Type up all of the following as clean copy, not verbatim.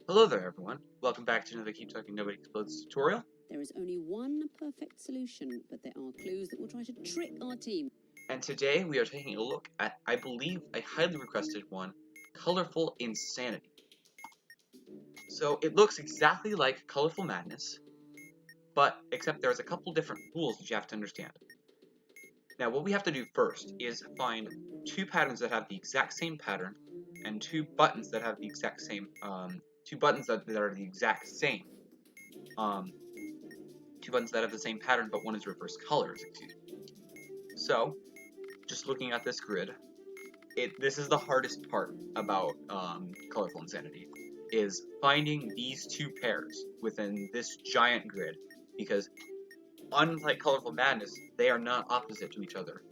Hello there, everyone. Welcome back to another Keep Talking Nobody Explodes tutorial. There is only one perfect solution, but there are clues that will try to trick our team. And today we are taking a look at, I believe, a highly requested one, Colorful Insanity. So it looks exactly like Colorful Madness, but except there's a couple different rules that you have to understand. Now what we have to do first is find two patterns that have the exact same pattern and two buttons that have the exact same, two buttons that are the exact same. Two buttons that have the same pattern, but one is reverse colors, excuse me. So, just looking at this grid, this is the hardest part about Colorful Insanity, is finding these two pairs within this giant grid, because unlike Colorful Madness, they are not opposite to each other.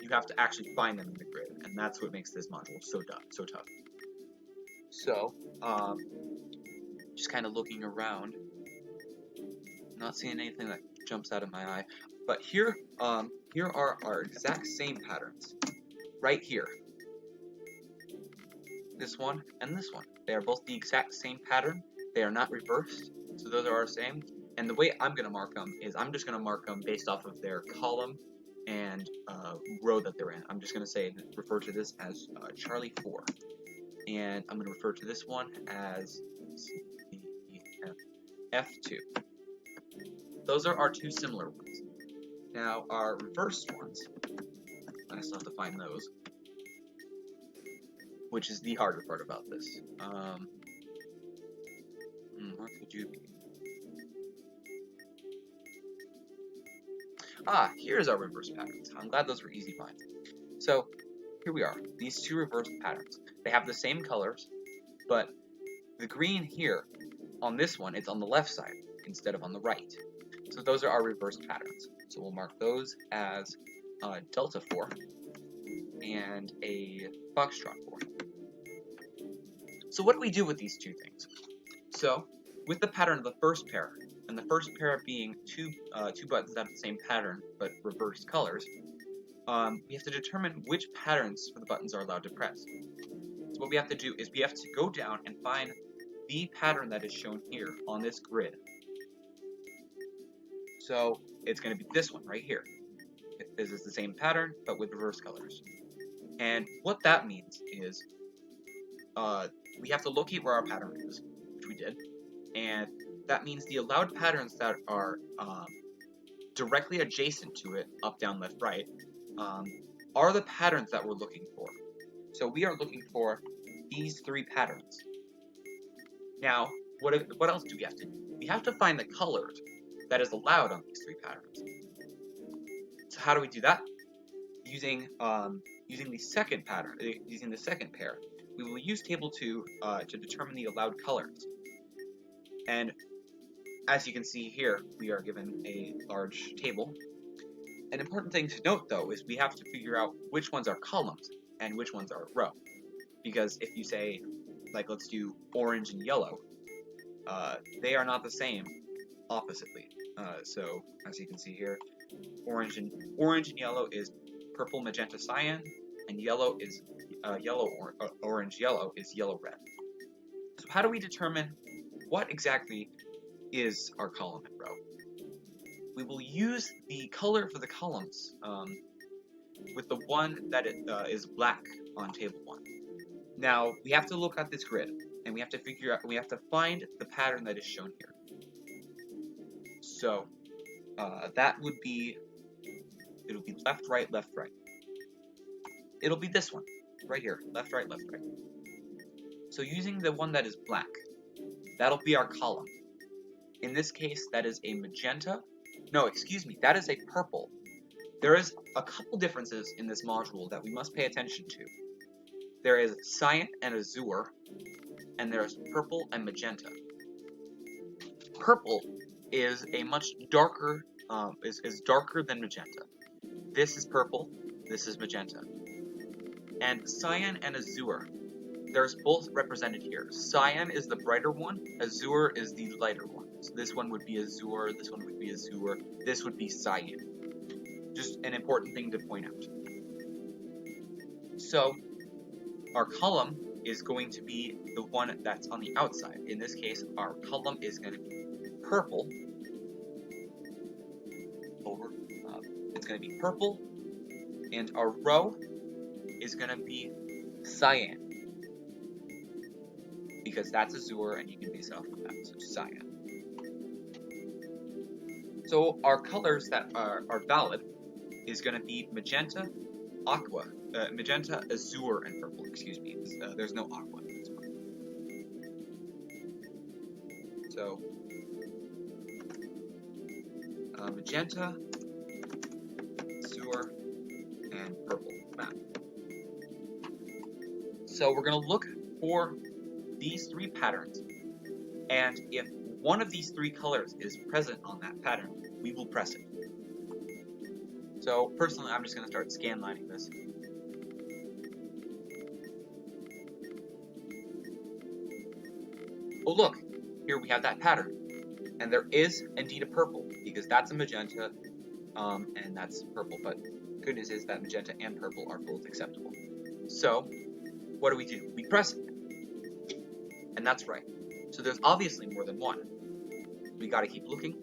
You have to actually find them in the grid, and that's what makes this module so tough. So, just kind of looking around, not seeing anything that jumps out of my eye, but here are our exact same patterns, right here. This one and this one. They are both the exact same pattern. They are not reversed, so those are our same. And the way I'm going to mark them is I'm just going to mark them based off of their column and row that they're in. I'm just going to refer to this as Charlie 4. And I'm going to refer to this one as F2. Those are our two similar ones. Now, our reversed ones, I still have to find those, which is the harder part about this. What could you be? Here's our reverse patterns. I'm glad those were easy finds. So, here we are. These two reverse patterns. They have the same colors, but the green here, on this one, it's on the left side instead of on the right. So those are our reverse patterns. So we'll mark those as Delta 4 and a Foxtrot 4. So what do we do with these two things? So with the pattern of the first pair, and the first pair being two buttons that have the same pattern but reversed colors, we have to determine which patterns for the buttons are allowed to press. So what we have to do is we have to go down and find the pattern that is shown here on this grid. So it's going to be this one right here. This is the same pattern, but with reverse colors. And what that means is we have to locate where our pattern is, which we did. And that means the allowed patterns that are directly adjacent to it, up, down, left, right, are the patterns that we're looking for. So we are looking for these three patterns. Now, what else do we have to do? We have to find the colors that is allowed on these three patterns. So how do we do that? Using the second pattern, using the second pair, we will use table 2 to determine the allowed colors. And as you can see here, we are given a large table. An important thing to note, though, is we have to figure out which ones are columns and which ones are row. Because if you say, like, let's do orange and yellow, they are not the same oppositely. So as you can see here, orange and yellow is purple, magenta, cyan, and yellow is orange, yellow is yellow, red. So how do we determine what exactly is our column and row? We will use the color for the columns with the one that is black on table 1. Now we have to look at this grid and we have to find the pattern that is shown here. So that would be, it'll be left, right, left, right. It'll be this one, right here, left, right, left, right. So using the one that is black, that'll be our column. In this case, that is a magenta. No, excuse me, that is a purple. There is a couple differences in this module that we must pay attention to. There is cyan and azure, and there's purple and magenta. Purple is a much darker, is darker than magenta. This is purple, this is magenta. And cyan and azure, there's both represented here. Cyan is the brighter one, azure is the lighter one. So this one would be azure, this one would be azure, this would be cyan. Just an important thing to point out. So our column is going to be the one that's on the outside. In this case, our column is going to be purple. It's going to be purple, and our row is going to be cyan, because that's azure, and you can base it off of that, so cyan. So our colors that are valid is going to be magenta, aqua, magenta, azure, and purple. Excuse me, there's no aqua in this one. So magenta, azure, and purple map. So we're going to look for these three patterns, and if one of these three colors is present on that pattern, we will press it. So personally, I'm just going to start scan lining this. Oh look, here we have that pattern, and there is indeed a purple, because that's a magenta, and that's purple, but good news is that magenta and purple are both acceptable. So what do? We press it, and that's right. So there's obviously more than one. We gotta keep looking.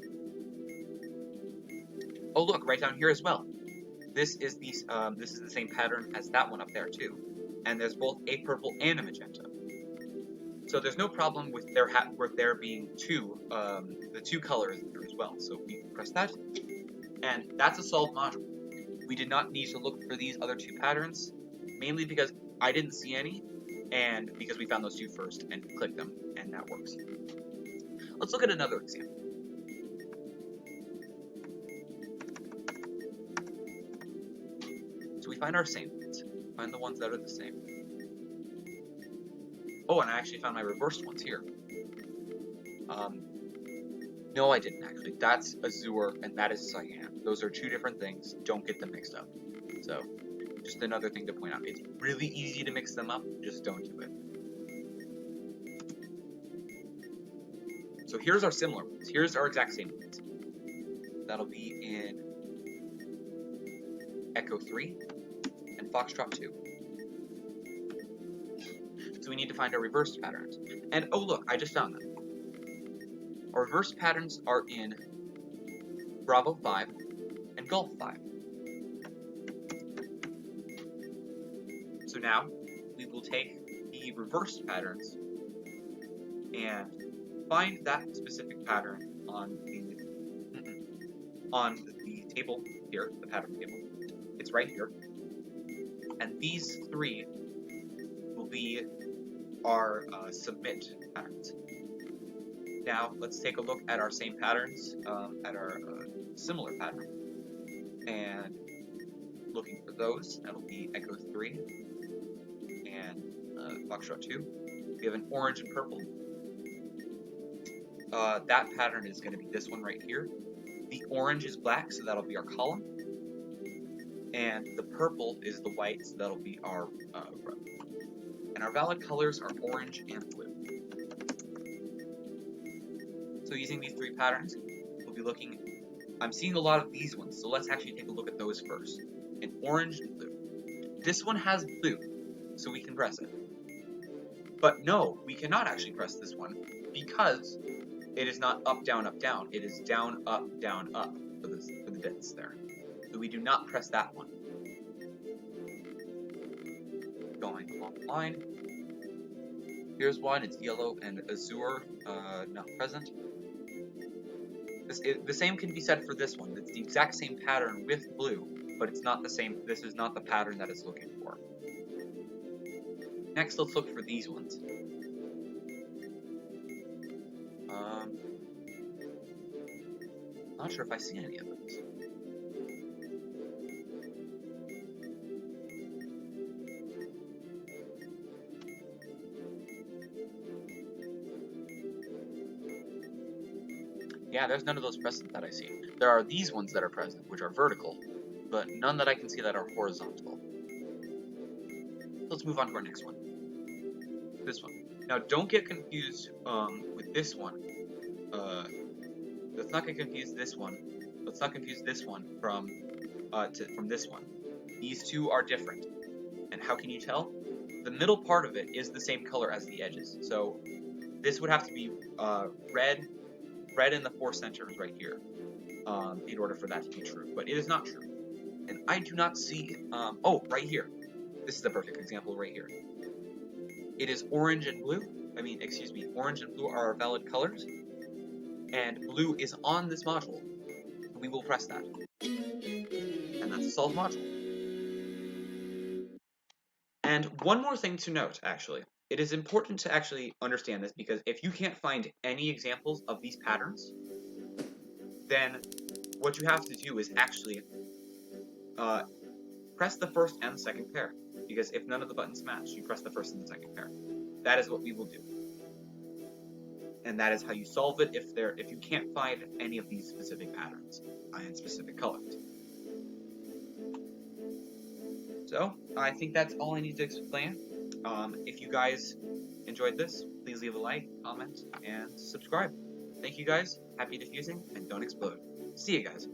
Oh look, right down here as well. This is the same pattern as that one up there too, and there's both a purple and a magenta. So there's no problem with there being the two colors there as well. So we press that, and that's a solved module. We did not need to look for these other two patterns, mainly because I didn't see any, and because we found those two first and clicked them, and that works. Let's look at another example. So we find our same ones, find the ones that are the same. Oh, and I actually found my reversed ones here. No, I didn't actually. That's azure and that is cyan. Those are two different things. Don't get them mixed up. So, just another thing to point out. It's really easy to mix them up. Just don't do it. So here's our similar ones. Here's our exact same ones. That'll be in Echo 3 and Foxtrot 2. So we need to find our reversed patterns. And oh look, I just found them. Our reversed patterns are in Bravo 5 and Golf 5. So now we will take the reversed patterns and find that specific pattern on the table here, the pattern table. It's right here. And these three will be our submit patterns. Now let's take a look at our same patterns, at our similar pattern, and looking for those. That'll be Echo 3 and Foxtrot 2. We have an orange and purple. That pattern is going to be this one right here. The orange is black, so that'll be our column, and the purple is the white, so that'll be our row. And our valid colors are orange and blue. So using these three patterns, we'll be looking. I'm seeing a lot of these ones, so let's actually take a look at those first. In orange and blue. This one has blue, so we can press it. But no, we cannot actually press this one, because it is not up, down, down. It is down, up for the bits there. So we do not press that one. Going along the line. Here's one, it's yellow and azure, not present. The same can be said for this one. It's the exact same pattern with blue, but it's not the same. This is not the pattern that it's looking for. Next, let's look for these ones. Not sure if I see any of those. Yeah, there's none of those present that I see. There are these ones that are present, which are vertical, but none that I can see that are horizontal. Let's move on to our next one. This one. Now, don't get confused with this one. Let's not get confused this one. Let's not confuse this one from this one. These two are different. And how can you tell? The middle part of it is the same color as the edges. So this would have to be red in the 4 centers right here in order for that to be true. But it is not true. And I do not see, oh, right here. This is the perfect example right here. It is orange and blue. Orange and blue are our valid colors. And blue is on this module. We will press that. And that's a solved module. And one more thing to note, actually. It is important to actually understand this because if you can't find any examples of these patterns, then what you have to do is actually press the first and the second pair. Because if none of the buttons match, you press the first and the second pair. That is what we will do. And that is how you solve it if you can't find any of these specific patterns in specific colors. So, I think that's all I need to explain. If you guys enjoyed this, please leave a like, comment, and subscribe. Thank you guys, happy defusing, and don't explode. See you guys.